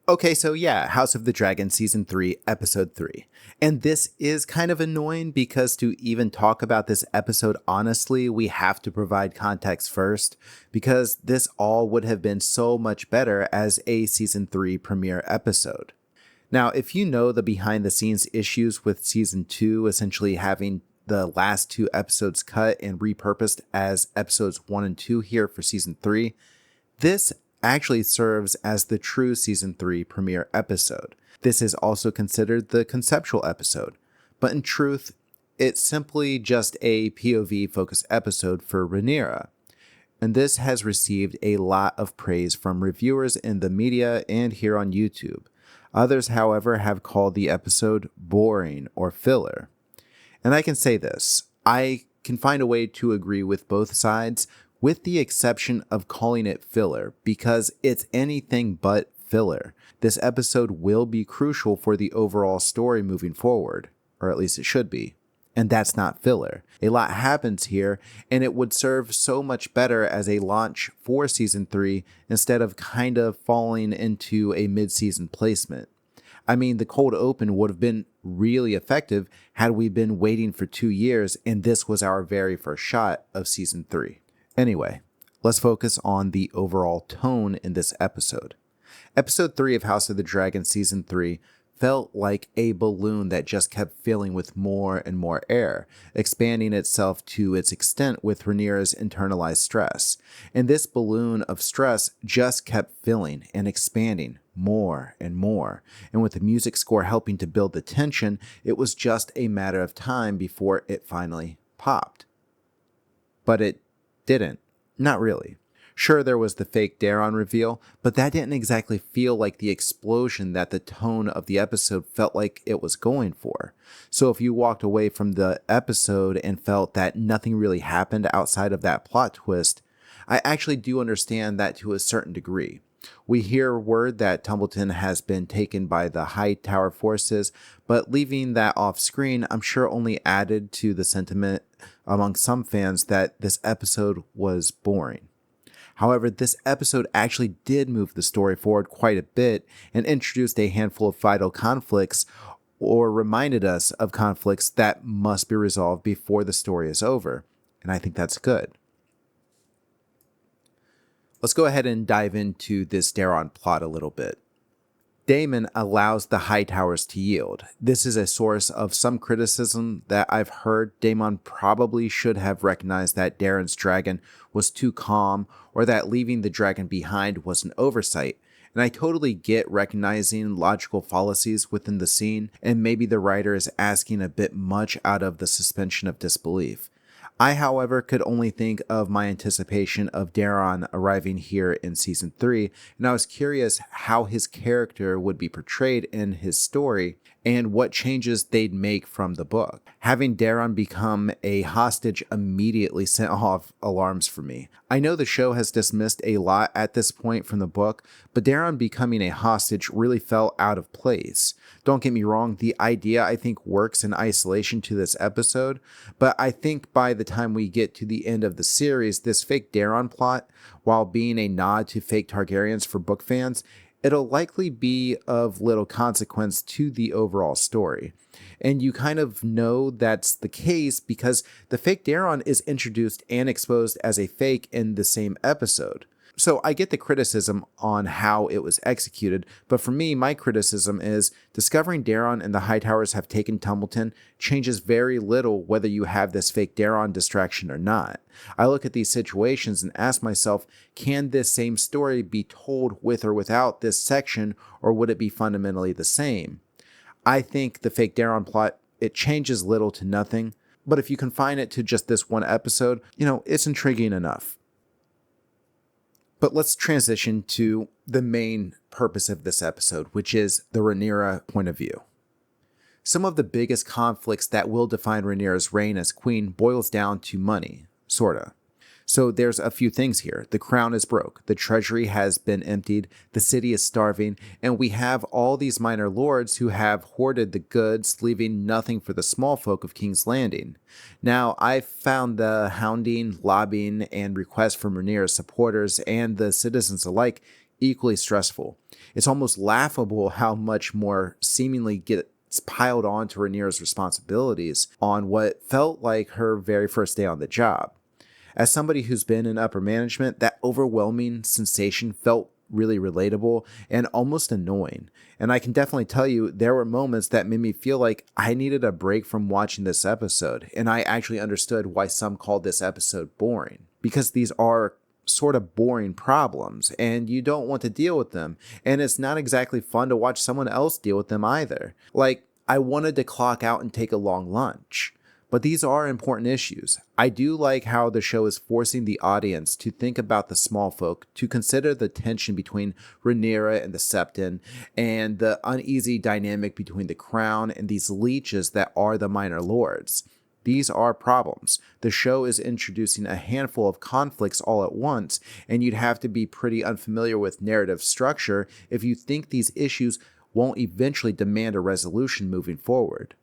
Okay, so yeah, House of the Dragon Season 3, Episode 3. And this is kind of annoying because to even talk about this episode honestly, we have to provide context first, because this all would have been so much better as a Season 3 premiere episode. Now, if you know the behind the scenes issues with Season 2 essentially having the last two episodes cut and repurposed as episodes 1 and 2 here for Season 3, this actually serves as the true Season 3 premiere episode. This is also considered the conceptual episode, but in truth, it's simply just a POV-focused episode for Rhaenyra. And this has received a lot of praise from reviewers in the media and here on YouTube. Others, however, have called the episode boring or filler. And I can say this, I can find a way to agree with both sides, with the exception of calling it filler, because it's anything but filler. This episode will be crucial for the overall story moving forward, or at least it should be. And that's not filler. A lot happens here, and it would serve so much better as a launch for Season 3 instead of kind of falling into a mid-season placement. I mean, the cold open would have been really effective had we been waiting for 2 years and this was our very first shot of Season 3. Anyway, let's focus on the overall tone in this episode. Episode 3 of House of the Dragon Season 3 felt like a balloon that just kept filling with more and more air, expanding itself to its extent with Rhaenyra's internalized stress. And this balloon of stress just kept filling and expanding more and more. And with the music score helping to build the tension, it was just a matter of time before it finally popped. But it didn't. Not really. Sure, there was the fake Daeron reveal, but that didn't exactly feel like the explosion that the tone of the episode felt like it was going for. So if you walked away from the episode and felt that nothing really happened outside of that plot twist, I actually do understand that to a certain degree. We hear word that Tumbleton has been taken by the High Tower forces, but leaving that off screen, I'm sure only added to the sentiment among some fans that this episode was boring. However, this episode actually did move the story forward quite a bit and introduced a handful of vital conflicts, or reminded us of conflicts that must be resolved before the story is over, and I think that's good. Let's go ahead and dive into this Daeron plot a little bit. Daemon allows the High Towers to yield. This is a source of some criticism that I've heard. Daemon probably should have recognized that Daeron's dragon was too calm, or that leaving the dragon behind was an oversight. And I totally get recognizing logical fallacies within the scene, and maybe the writer is asking a bit much out of the suspension of disbelief. I, however, could only think of my anticipation of Daeron arriving here in Season 3, and I was curious how his character would be portrayed in his story and what changes they'd make from the book. Having Daeron become a hostage immediately sent off alarms for me. I know the show has dismissed a lot at this point from the book, but Daeron becoming a hostage really felt out of place. Don't get me wrong, the idea I think works in isolation to this episode, but I think by the time we get to the end of the series, this fake Daeron plot, while being a nod to fake Targaryens for book fans, it'll likely be of little consequence to the overall story. And you kind of know that's the case because the fake Daeron is introduced and exposed as a fake in the same episode. So I get the criticism on how it was executed, but for me, my criticism is discovering Daeron and the Hightowers have taken Tumbleton changes very little whether you have this fake Daeron distraction or not. I look at these situations and ask myself, can this same story be told with or without this section, or would it be fundamentally the same? I think the fake Daeron plot, it changes little to nothing, but if you confine it to just this one episode, it's intriguing enough. But let's transition to the main purpose of this episode, which is the Rhaenyra point of view. Some of the biggest conflicts that will define Rhaenyra's reign as queen boils down to money, sorta. So there's a few things here. The crown is broke, the treasury has been emptied, the city is starving, and we have all these minor lords who have hoarded the goods, leaving nothing for the small folk of King's Landing. Now, I've found the hounding, lobbying, and requests from Rhaenyra's supporters and the citizens alike equally stressful. It's almost laughable how much more seemingly gets piled on to Rhaenyra's responsibilities on what felt like her very first day on the job. As somebody who's been in upper management, that overwhelming sensation felt really relatable and almost annoying. And I can definitely tell you there were moments that made me feel like I needed a break from watching this episode. And I actually understood why some called this episode boring, because these are sort of boring problems and you don't want to deal with them. And it's not exactly fun to watch someone else deal with them either. Like, I wanted to clock out and take a long lunch. But these are important issues. I do like how the show is forcing the audience to think about the small folk, to consider the tension between Rhaenyra and the Septon, and the uneasy dynamic between the crown and these leeches that are the minor lords. These are problems. The show is introducing a handful of conflicts all at once, and you'd have to be pretty unfamiliar with narrative structure if you think these issues won't eventually demand a resolution moving forward.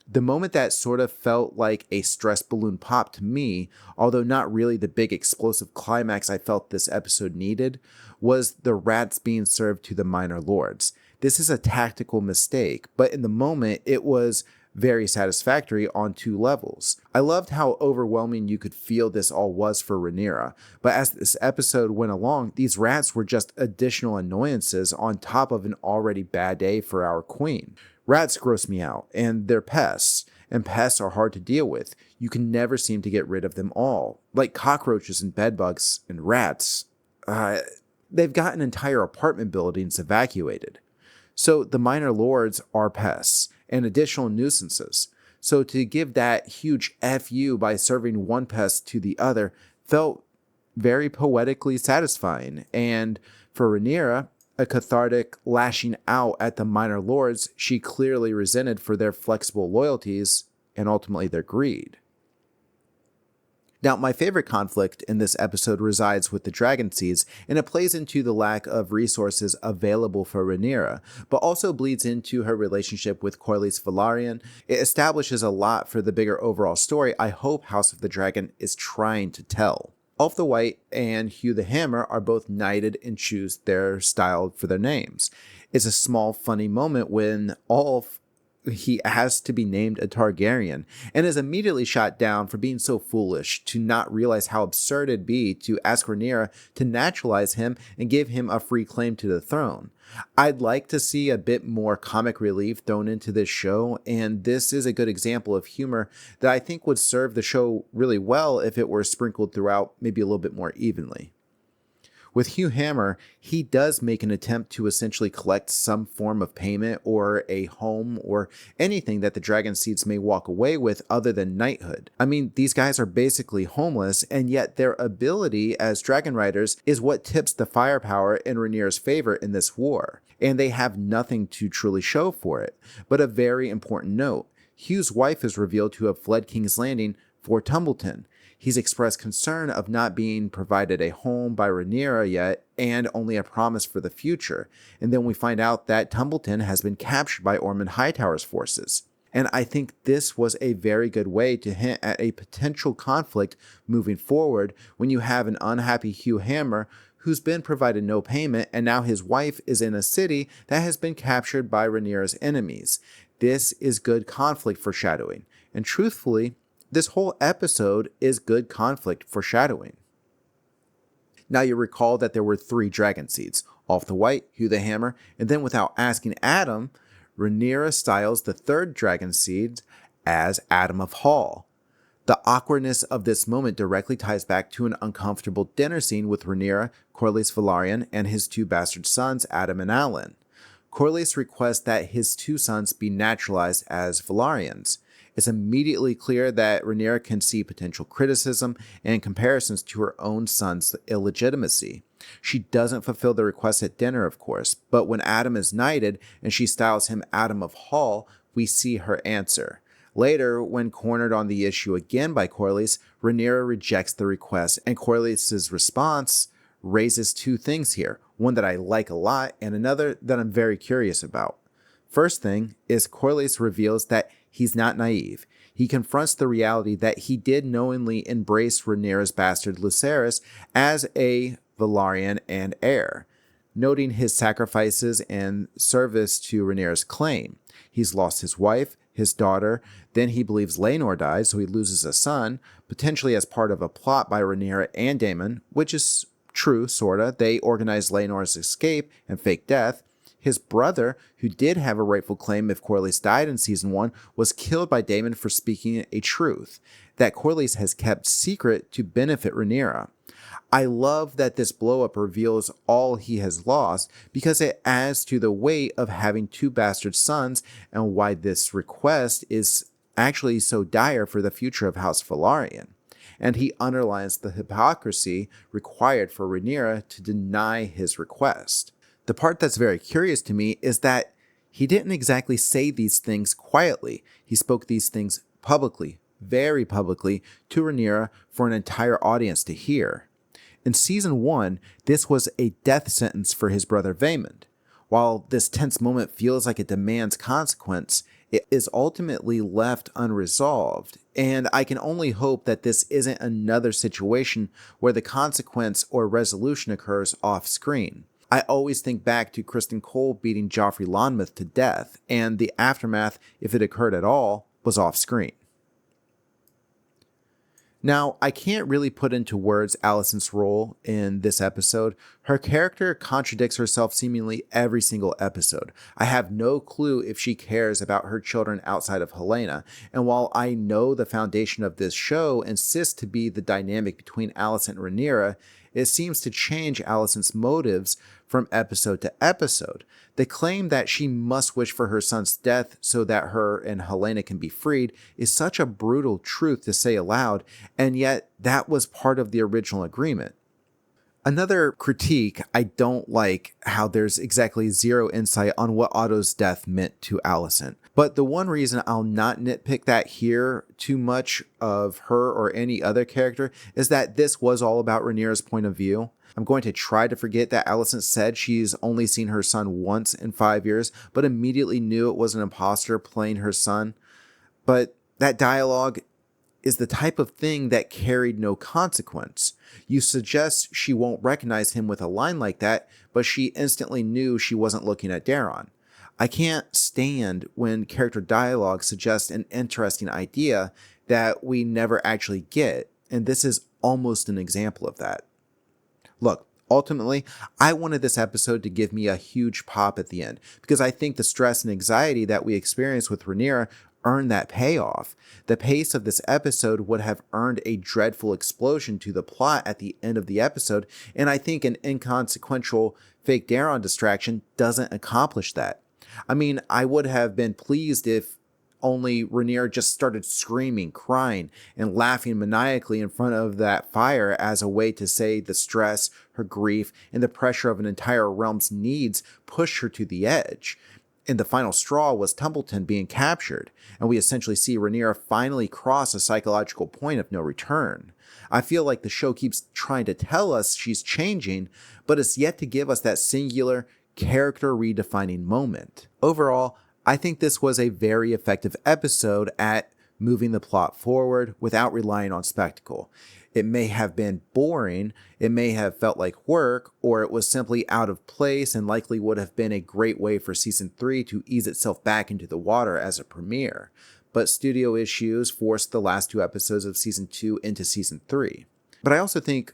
The moment that sort of felt like a stress balloon pop to me, although not really the big explosive climax I felt this episode needed, was the rats being served to the minor lords. This is a tactical mistake, but in the moment it was very satisfactory on two levels. I loved how overwhelming you could feel this all was for Rhaenyra, but as this episode went along, these rats were just additional annoyances on top of an already bad day for our queen. Rats gross me out, and they're pests, and pests are hard to deal with. You can never seem to get rid of them all. Like cockroaches and bedbugs and rats, they've gotten entire apartment buildings evacuated. So the minor lords are pests and additional nuisances. So to give that huge FU by serving one pest to the other felt very poetically satisfying, and for Rhaenyra, a cathartic lashing out at the minor lords she clearly resented for their flexible loyalties and ultimately their greed. Now, my favorite conflict in this episode resides with the Dragonseeds, and it plays into the lack of resources available for Rhaenyra, but also bleeds into her relationship with Corlys Velaryon. It establishes a lot for the bigger overall story I hope House of the Dragon is trying to tell. Ulf the White and Hugh the Hammer are both knighted and choose their style for their names. It's a small, funny moment when Ulf, he has to be named a Targaryen and is immediately shot down for being so foolish to not realize how absurd it'd be to ask Rhaenyra to naturalize him and give him a free claim to the throne. I'd like to see a bit more comic relief thrown into this show, and this is a good example of humor that I think would serve the show really well if it were sprinkled throughout maybe a little bit more evenly. With Hugh Hammer, he does make an attempt to essentially collect some form of payment or a home or anything that the Dragonseeds may walk away with other than knighthood. I mean, these guys are basically homeless, and yet their ability as dragon riders is what tips the firepower in Rhaenyra's favor in this war, and they have nothing to truly show for it. But a very important note, Hugh's wife is revealed to have fled King's Landing for Tumbleton. He's expressed concern of not being provided a home by Rhaenyra yet, and only a promise for the future. And then we find out that Tumbleton has been captured by Ormond Hightower's forces. And I think this was a very good way to hint at a potential conflict moving forward when you have an unhappy Hugh Hammer who's been provided no payment, and now his wife is in a city that has been captured by Rhaenyra's enemies. This is good conflict foreshadowing. And truthfully, this whole episode is good conflict foreshadowing. Now you recall that there were 3 Dragonseeds, Ulf the White, Hugh the Hammer, and then without asking Adam, Rhaenyra styles the 3rd Dragonseed as Adam of Hall. The awkwardness of this moment directly ties back to an uncomfortable dinner scene with Rhaenyra, Corlys Velaryon, and his 2 bastard sons, Adam and Alan. Corlys requests that his 2 sons be naturalized as Velaryons. It's immediately clear that Rhaenyra can see potential criticism and comparisons to her own son's illegitimacy. She doesn't fulfill the request at dinner, of course, but when Adam is knighted and she styles him Adam of Hall, we see her answer. Later, when cornered on the issue again by Corlys, Rhaenyra rejects the request, and Corlys' response raises 2 things here, one that I like a lot and another that I'm very curious about. First thing is Corlys reveals that he's not naive. He confronts the reality that he did knowingly embrace Rhaenyra's bastard Lucerys as a Velaryon and heir. noting his sacrifices and service to Rhaenyra's claim. He's lost his wife, his daughter, then he believes Laenor died, so he loses a son, potentially as part of a plot by Rhaenyra and Daemon, which is true, sorta. They organized Laenor's escape and fake death. His brother, who did have a rightful claim if Corlys died in Season 1, was killed by Daemon for speaking a truth that Corlys has kept secret to benefit Rhaenyra. I love that this blowup reveals all he has lost because it adds to the weight of having two bastard sons and why this request is actually so dire for the future of House Velaryon. And he underlines the hypocrisy required for Rhaenyra to deny his request. The part that's very curious to me is that he didn't exactly say these things quietly. He spoke these things publicly, very publicly, to Rhaenyra for an entire audience to hear. In Season 1, this was a death sentence for his brother Vaemond. While this tense moment feels like it demands consequence, it is ultimately left unresolved, and I can only hope that this isn't another situation where the consequence or resolution occurs off-screen. I always think back to Criston Cole beating Joffrey Lonmouth to death, and the aftermath, if it occurred at all, was off-screen. Now, I can't really put into words Alicent's role in this episode. Her character contradicts herself seemingly every single episode. I have no clue if she cares about her children outside of Helaena, and while I know the foundation of this show insists to be the dynamic between Alicent and Rhaenyra, it seems to change Alicent's motives from episode to episode. The claim that she must wish for her son's death so that her and Helaena can be freed is such a brutal truth to say aloud, and yet that was part of the original agreement. Another critique, I don't like how there's exactly zero insight on what Otto's death meant to Alicent. But the one reason I'll not nitpick that here too much of her or any other character is that this was all about Rhaenyra's point of view. I'm going to try to forget that Alicent said she's only seen her son once in 5 years, but immediately knew it was an imposter playing her son. But that dialogue is the type of thing that carried no consequence. You suggest she won't recognize him with a line like that, but she instantly knew she wasn't looking at Daeron. I can't stand when character dialogue suggests an interesting idea that we never actually get, and this is almost an example of that. Look, ultimately, I wanted this episode to give me a huge pop at the end, because I think the stress and anxiety that we experience with Rhaenyra earned that payoff. The pace of this episode would have earned a dreadful explosion to the plot at the end of the episode, and I think an inconsequential fake Daeron distraction doesn't accomplish that. I mean, I would have been pleased if only Rhaenyra just started screaming, crying, and laughing maniacally in front of that fire as a way to say the stress, her grief, and the pressure of an entire realm's needs pushed her to the edge. And the final straw was Tumbleton being captured, and we essentially see Rhaenyra finally cross a psychological point of no return. I feel like the show keeps trying to tell us she's changing, but it's yet to give us that singular, character-redefining moment. Overall, I think this was a very effective episode at moving the plot forward without relying on spectacle. It may have been boring, it may have felt like work, or it was simply out of place and likely would have been a great way for Season 3 to ease itself back into the water as a premiere. But studio issues forced the last 2 episodes of Season 2 into Season 3. But I also think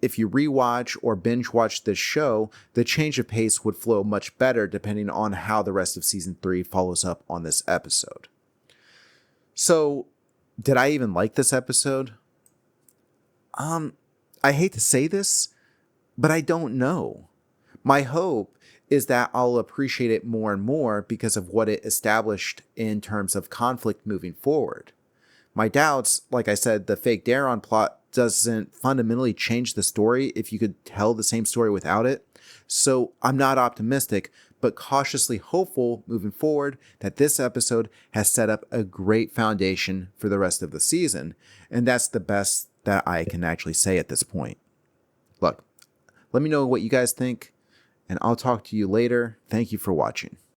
if you rewatch or binge watch this show, the change of pace would flow much better depending on how the rest of Season 3 follows up on this episode. So, did I even like this episode? I hate to say this, but I don't know. My hope is that I'll appreciate it more and more because of what it established in terms of conflict moving forward. My doubts, like I said, the fake Daeron plot doesn't fundamentally change the story if you could tell the same story without it. So I'm not optimistic, but cautiously hopeful moving forward that this episode has set up a great foundation for the rest of the season. And that's the best that I can actually say at this point. Look, let me know what you guys think, and I'll talk to you later. Thank you for watching.